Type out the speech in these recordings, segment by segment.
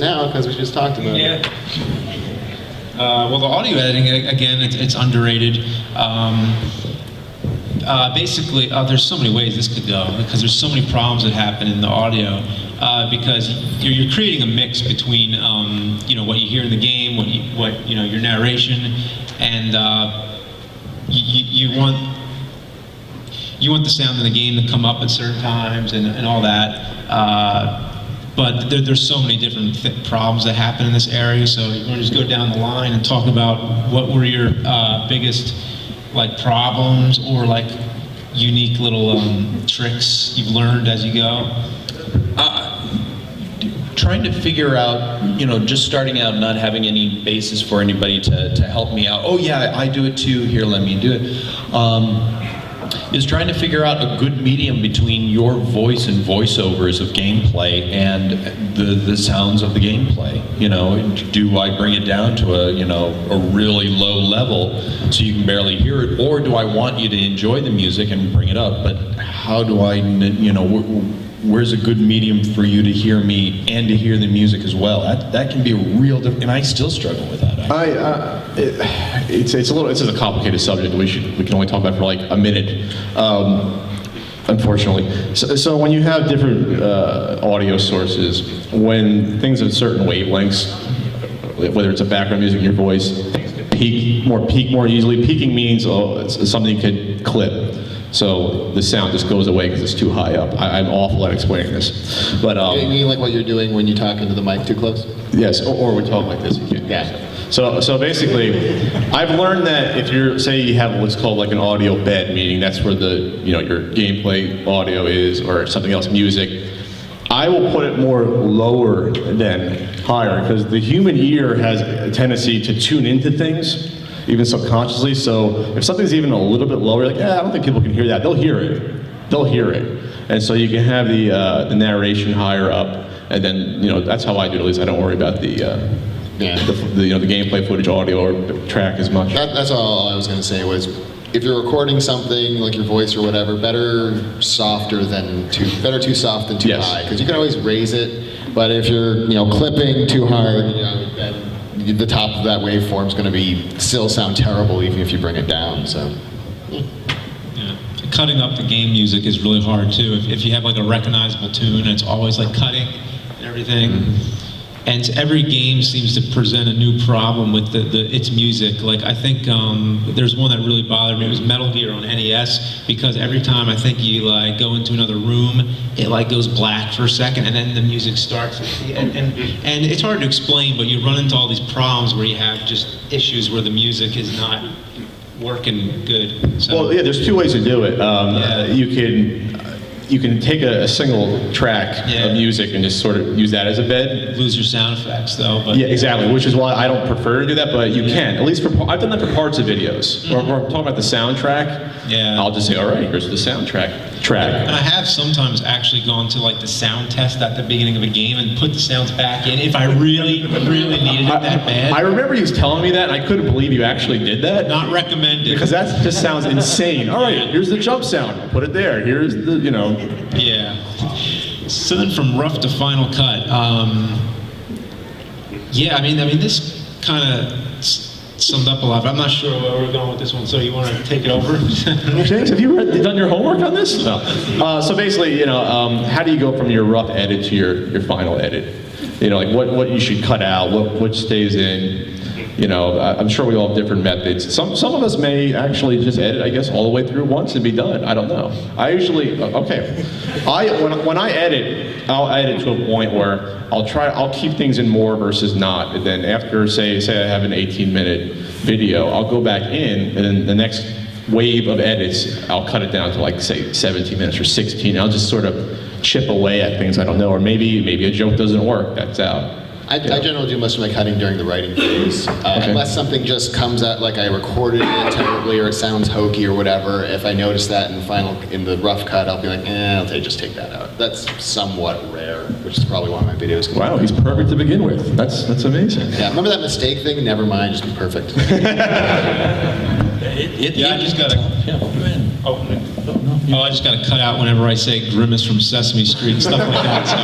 now because we just talked about it. Well, the audio editing, again, it's underrated. Basically, there's so many ways this could go because there's so many problems that happen in the audio because you're creating a mix between what you hear in the game, what your narration, and you want the sound in the game to come up at certain times and all that. But there's so many different problems that happen in this area, so you want to just go down the line and talk about what were your biggest problems or unique little tricks you've learned as you go. Trying to figure out, just starting out, not having any basis for anybody to help me out. Oh yeah, I do it too. Here, let me do it. Is trying to figure out a good medium between your voice and voiceovers of gameplay and the sounds of the gameplay. Do I bring it down to a really low level so you can barely hear it, or do I want you to enjoy the music and bring it up? But how do I, where's a good medium for you to hear me and to hear the music as well? That can be a real and I still struggle with that. It's a complicated subject. We can only talk about it for a minute, unfortunately. So when you have different audio sources, when things at certain wavelengths, whether it's a background music in your voice, things can peak more easily. Peaking means something could clip. So the sound just goes away because it's too high up. I'm awful at explaining this. But you mean like what you're doing when you talk into the mic too close? Yes, or we talk like this. Yeah. So basically, I've learned that if you have what's called an audio bed, meaning that's where your gameplay audio is, or something else, music, I will put it more lower than higher because the human ear has a tendency to tune into things, even subconsciously. So if something's even a little bit lower, I don't think people can hear that. They'll hear it. And so you can have the narration higher up, and then that's how I do it. At least I don't worry about the gameplay footage, audio, or track as much. That's all I was going to say was, if you're recording something like your voice or whatever, better too soft than too high, because you can always raise it. But if you're clipping too hard, then the top of that waveform is going to still sound terrible even if you bring it down. So. Yeah. Cutting up the game music is really hard too. If you have a recognizable tune, and it's always cutting and everything. Mm-hmm. And every game seems to present a new problem with its music. I think there's one that really bothered me. It was Metal Gear on NES, because every time I think you go into another room, it goes black for a second, and then the music starts. And it's hard to explain, but you run into all these problems where you have just issues where the music is not working good. So, well, yeah, there's two ways to do it. You can take a single track of music and just sort of use that as a bed. Lose your sound effects, though. But yeah, exactly. Which is why I don't prefer to do that, but you can. At least I've done that for parts of videos. Mm-hmm. Or talking about the soundtrack. Yeah. I'll just say, all right, here's the soundtrack. And I have sometimes actually gone to the sound test at the beginning of a game and put the sounds back in if I really needed it that bad. I remember you telling me that, and I couldn't believe you actually did that. Not recommended. Because that just sounds insane. All right, here's the jump sound. Put it there. Here's the, Yeah. So then from rough to final cut, this kind of summed up a lot, but I'm not sure where we're going with this one, so you want to take it over? James, have you done your homework on this? No. So basically, how do you go from your rough edit to your final edit? What you should cut out, what stays in. I'm sure we all have different methods. Some of us may actually just edit, I guess, all the way through once and be done. I don't know. I usually, when I edit, I'll edit to a point where I'll keep things in more versus not. And then after, say I have an 18-minute video, I'll go back in, and then the next wave of edits, I'll cut it down to say 17 minutes or 16. I'll just sort of chip away at things I don't know, or maybe a joke doesn't work, that's out. I generally do most of my cutting during the writing phase, unless something just comes out I recorded it terribly or it sounds hokey or whatever. If I notice that in the rough cut, I'll be I'll just take that out. That's somewhat rare, which is probably why my videos. Wow, he's perfect to begin with. That's amazing. Yeah, remember that mistake thing? Never mind, just be perfect. I just gotta. I just gotta cut out whenever I say Grimace from Sesame Street and stuff like that. So.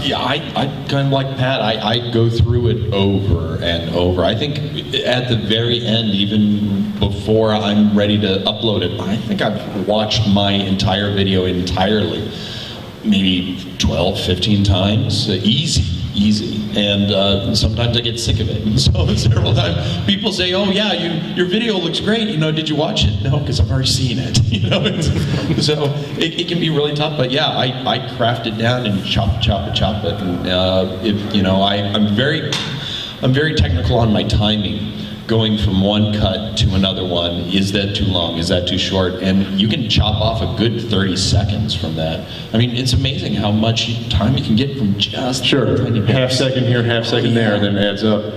Yeah, I kind of like Pat. I go through it over and over. I think at the very end, even before I'm ready to upload it, I think I've watched my entire video entirely, maybe 12, 15 times, easy. And sometimes I get sick of it. And so several times people say, "Oh yeah, your video looks great. Did you watch it?" No, because I've already seen it. So it can be really tough. But yeah, I craft it down and chop it. And I'm very technical on my timing. Going from one cut to another one, is that too long? Is that too short? And you can chop off a good 30 seconds from that. I mean, it's amazing how much time you can get from just Sure, half second here, half second there, and then it adds up.